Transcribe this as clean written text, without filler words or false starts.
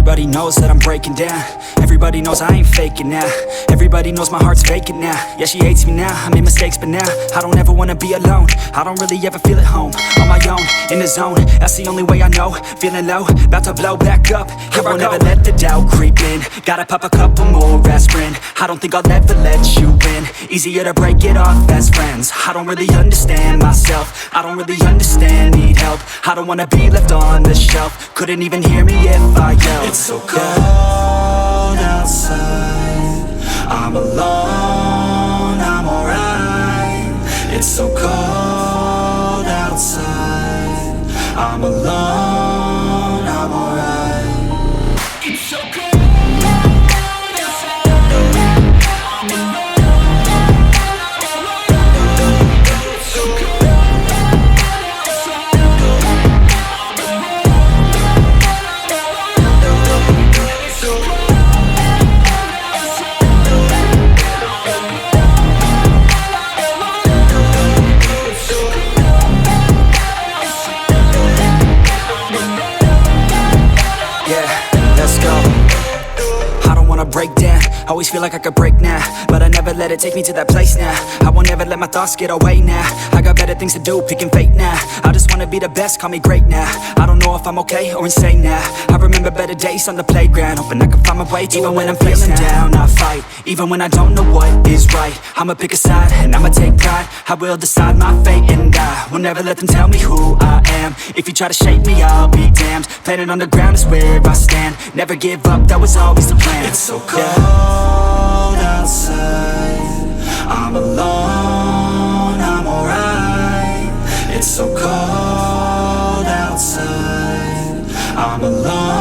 Everybody knows that I'm breaking down. Everybody knows I ain't faking now. Everybody knows my heart's vacant now. Yeah, she hates me now, I made mistakes but now I don't ever wanna be alone. I don't really ever feel at home. On my own, in the zone, that's the only way I know. Feeling low, about to blow back up. Here I won't ever let the doubt creep in. Gotta pop a couple more aspirin. I don't think I'll ever let you in. Easier to break it off best friends. I don't really understand myself. I don't really understand, need help. I don't wanna be left on the shelf. Couldn't even hear me if I yelled. It's so cold outside, I'm alone, I'm alright. It's so cold outside, I'm alone, I'm alright. It's so cold. Break down, always feel like I could break now, but I never let it take me to that place now. I won't ever let my thoughts get away now. I got better things to do, picking fate now. I just wanna be the best, call me great now. I don't know if I'm okay or insane now. I remember better days on the playground, hoping I can find my way. Even when I'm feeling down, I fight. Even when I don't know what is right, I'ma pick a side and I'ma take pride. I will decide my fate and I will never let them tell me who I am. If you try to shake me, I'll be damned. Planet on the ground is where I stand. Never give up, that was always the plan. It's so cold outside, I'm alone, I'm alright. It's so cold outside, I'm alone.